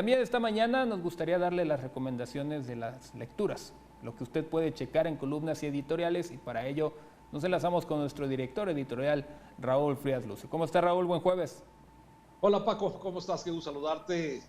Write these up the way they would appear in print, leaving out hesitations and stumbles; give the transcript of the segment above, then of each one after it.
También esta mañana nos gustaría darle las recomendaciones de las lecturas, lo que usted puede checar en columnas y editoriales, y para ello nos enlazamos con nuestro director editorial, Raúl Frías Lucio. ¿Cómo está, Raúl? Buen jueves. Hola, Paco, ¿cómo estás? Qué gusto saludarte.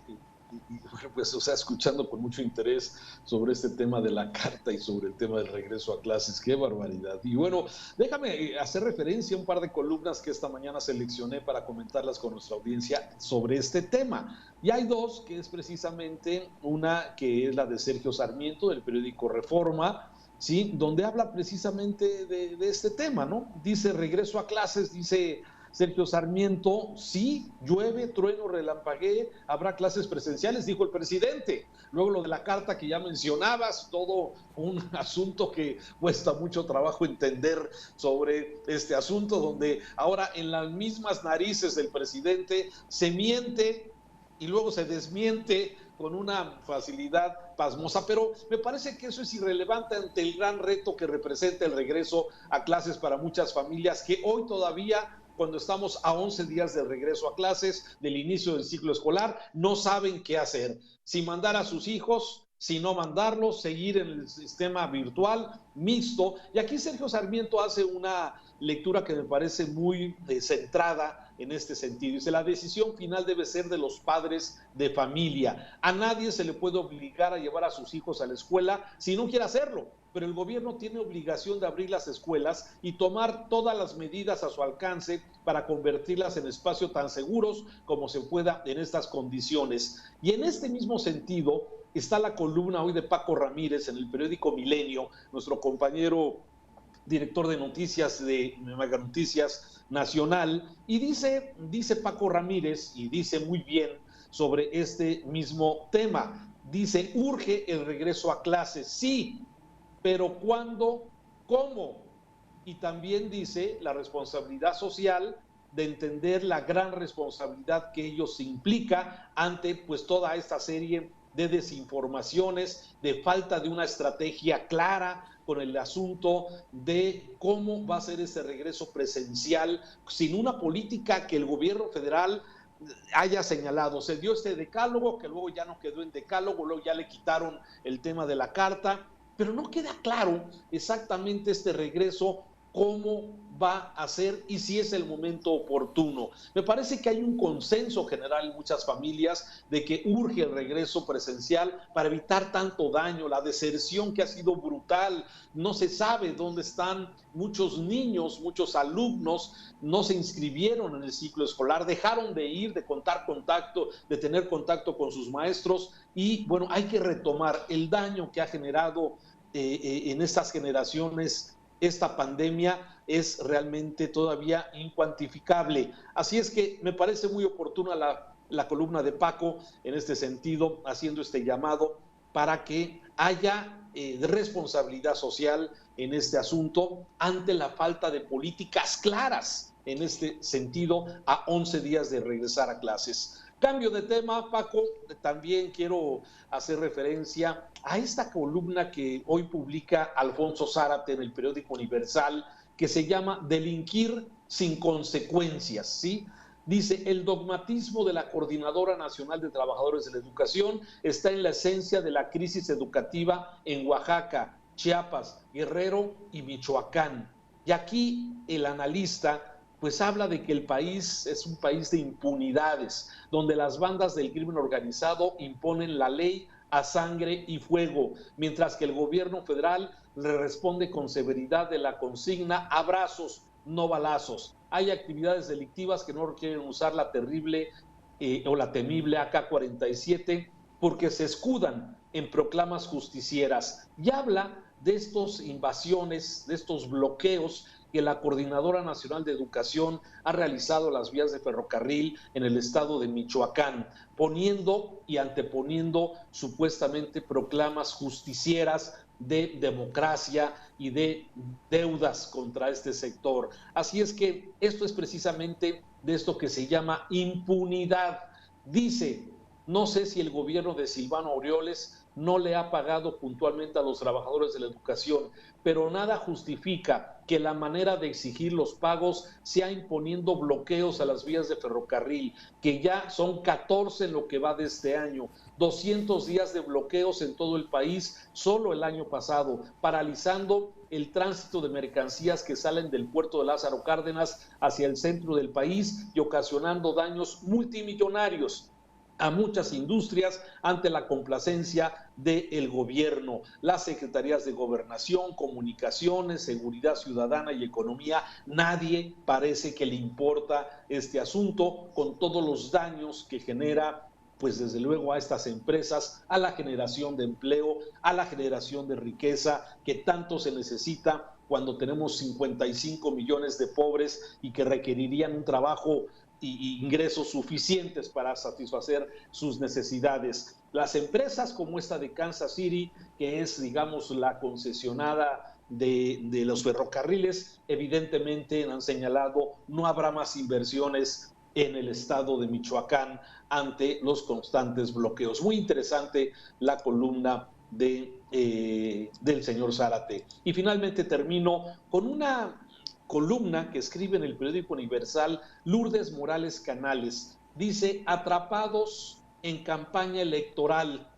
Bueno, pues, escuchando con mucho interés sobre este tema de la carta y sobre el tema del regreso a clases. ¡Qué barbaridad! Y bueno, déjame hacer referencia a un par de columnas que esta mañana seleccioné para comentarlas con nuestra audiencia sobre este tema. Y hay dos, que es precisamente una que es la de Sergio Sarmiento, del periódico Reforma, ¿sí? Donde habla precisamente de este tema, ¿no? Dice, regreso a clases, dice Sergio Sarmiento, sí, llueve, trueno, relampaguee, habrá clases presenciales, dijo el presidente. Luego lo de la carta que ya mencionabas, todo un asunto que cuesta mucho trabajo entender sobre este asunto, donde ahora en las mismas narices del presidente se miente y luego se desmiente con una facilidad pasmosa, pero me parece que eso es irrelevante ante el gran reto que representa el regreso a clases para muchas familias que hoy todavía, cuando estamos a 11 días del regreso a clases, del inicio del ciclo escolar, no saben qué hacer. Si mandar a sus hijos, si no mandarlos, seguir en el sistema virtual mixto. Y aquí Sergio Sarmiento hace una lectura que me parece muy centrada en este sentido. Dice, la decisión final debe ser de los padres de familia. A nadie se le puede obligar a llevar a sus hijos a la escuela si no quiere hacerlo, pero el gobierno tiene obligación de abrir las escuelas y tomar todas las medidas a su alcance para convertirlas en espacios tan seguros como se pueda en estas condiciones. Y en este mismo sentido está la columna hoy de Paco Ramírez en el periódico Milenio, nuestro compañero director de noticias de Mega Noticias Nacional, y dice Paco Ramírez, y dice muy bien sobre este mismo tema. Dice, urge el regreso a clases, sí, pero ¿cuándo? ¿Cómo? Y también dice la responsabilidad social de entender la gran responsabilidad que ellos implica ante pues toda esta serie de desinformaciones, de falta de una estrategia clara con el asunto de cómo va a ser ese regreso presencial sin una política que el gobierno federal haya señalado. Se dio este decálogo que luego ya no quedó en decálogo, luego ya le quitaron el tema de la carta, pero no queda claro exactamente este regreso, cómo va a ser y si es el momento oportuno. Me parece que hay un consenso general en muchas familias de que urge el regreso presencial para evitar tanto daño, la deserción que ha sido brutal, no se sabe dónde están muchos niños, muchos alumnos, no se inscribieron en el ciclo escolar, dejaron de ir, de tener contacto con sus maestros, y bueno, hay que retomar el daño que ha generado en estas generaciones. Esta pandemia es realmente todavía incuantificable. Así es que me parece muy oportuna la columna de Paco en este sentido, haciendo este llamado para que haya responsabilidad social en este asunto ante la falta de políticas claras en este sentido a 11 días de regresar a clases. Cambio de tema, Paco, también quiero hacer referencia a esta columna que hoy publica Alfonso Zárate en el periódico Universal, que se llama Delinquir sin consecuencias, ¿sí? Dice, el dogmatismo de la Coordinadora Nacional de Trabajadores de la Educación está en la esencia de la crisis educativa en Oaxaca, Chiapas, Guerrero y Michoacán. Y aquí el analista pues habla de que el país es un país de impunidades, donde las bandas del crimen organizado imponen la ley a sangre y fuego, mientras que el gobierno federal le responde con severidad de la consigna abrazos, no balazos. Hay actividades delictivas que no requieren usar la terrible o la temible AK-47 porque se escudan en proclamas justicieras, y habla de estas invasiones, de estos bloqueos que la Coordinadora Nacional de Educación ha realizado las vías de ferrocarril en el estado de Michoacán, poniendo y anteponiendo supuestamente proclamas justicieras de democracia y de deudas contra este sector. Así es que esto es precisamente de esto que se llama impunidad. Dice, No sé si el gobierno de Silvano Aureoles no le ha pagado puntualmente a los trabajadores de la educación, pero nada justifica que la manera de exigir los pagos sea imponiendo bloqueos a las vías de ferrocarril, que ya son 14 en lo que va de este año, 200 días de bloqueos en todo el país solo el año pasado, paralizando el tránsito de mercancías que salen del puerto de Lázaro Cárdenas hacia el centro del país y ocasionando daños multimillonarios a muchas industrias ante la complacencia del gobierno. Las secretarías de Gobernación, Comunicaciones, Seguridad Ciudadana y Economía, nadie parece que le importa este asunto con todos los daños que genera, pues desde luego a estas empresas, a la generación de empleo, a la generación de riqueza que tanto se necesita cuando tenemos 55 millones de pobres y que requerirían un trabajo y ingresos suficientes para satisfacer sus necesidades. Las empresas como esta de Kansas City, que es, digamos, la concesionada de los ferrocarriles, evidentemente han señalado no habrá más inversiones en el estado de Michoacán ante los constantes bloqueos. Muy interesante la columna del señor Zárate. Y finalmente termino con una columna que escribe en el periódico Universal Lourdes Morales Canales. Dice: atrapados en campaña electoral.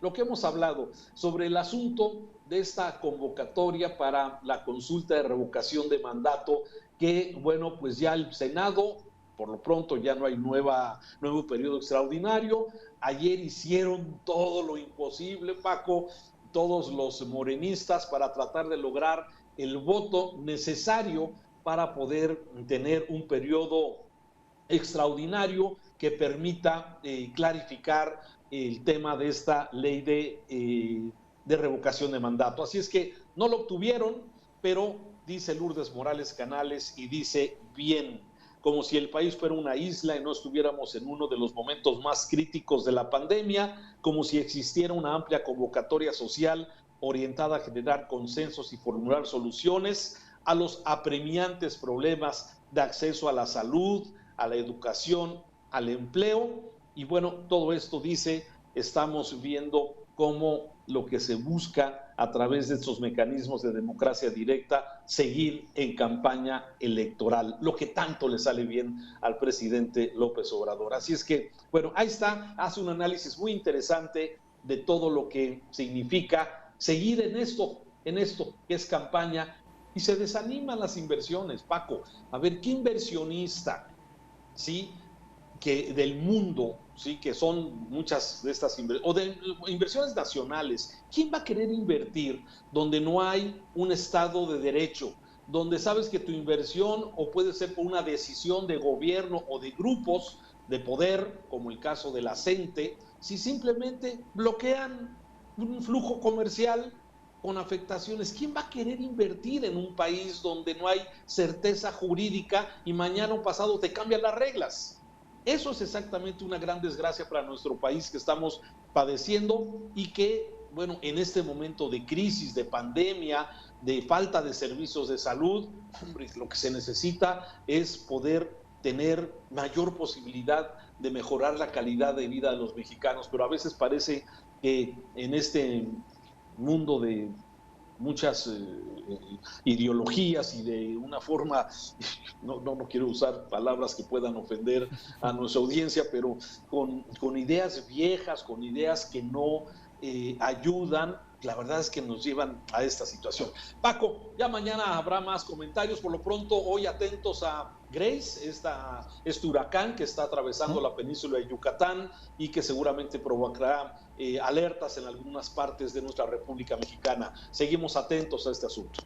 Lo que hemos hablado sobre el asunto de esta convocatoria para la consulta de revocación de mandato, que bueno, pues ya el Senado, por lo pronto ya no hay nuevo periodo extraordinario. Ayer hicieron todo lo imposible, Paco, todos los morenistas, para tratar de lograr el voto necesario para poder tener un periodo extraordinario que permita clarificar el tema de esta ley de revocación de mandato. Así es que no lo obtuvieron, pero dice Lourdes Morales Canales, y dice bien, como si el país fuera una isla y no estuviéramos en uno de los momentos más críticos de la pandemia, como si existiera una amplia convocatoria social orientada a generar consensos y formular soluciones a los apremiantes problemas de acceso a la salud, a la educación, al empleo. Y bueno, todo esto dice, estamos viendo cómo lo que se busca a través de estos mecanismos de democracia directa, seguir en campaña electoral, lo que tanto le sale bien al presidente López Obrador. Así es que, bueno, ahí está, hace un análisis muy interesante de todo lo que significa seguir en esto que es campaña, y se desaniman las inversiones, Paco. A ver, ¿qué inversionista, sí, que del mundo, sí, que son muchas de estas o de inversiones nacionales, quién va a querer invertir donde no hay un Estado de derecho, donde sabes que tu inversión o puede ser por una decisión de gobierno o de grupos de poder, como el caso de la CENTE, si simplemente bloquean un flujo comercial con afectaciones? ¿Quién va a querer invertir en un país donde no hay certeza jurídica y mañana o pasado te cambian las reglas? Eso es exactamente una gran desgracia para nuestro país que estamos padeciendo, y que, bueno, en este momento de crisis, de pandemia, de falta de servicios de salud, hombre, lo que se necesita es poder tener mayor posibilidad de mejorar la calidad de vida de los mexicanos, pero a veces parece que en este mundo de muchas ideologías y de una forma, no quiero usar palabras que puedan ofender a nuestra audiencia, pero con ideas viejas, con ideas que no ayudan, la verdad es que nos llevan a esta situación. Paco, ya mañana habrá más comentarios. Por lo pronto, hoy atentos a Grace, este huracán que está atravesando la península de Yucatán y que seguramente provocará alertas en algunas partes de nuestra República Mexicana. Seguimos atentos a este asunto.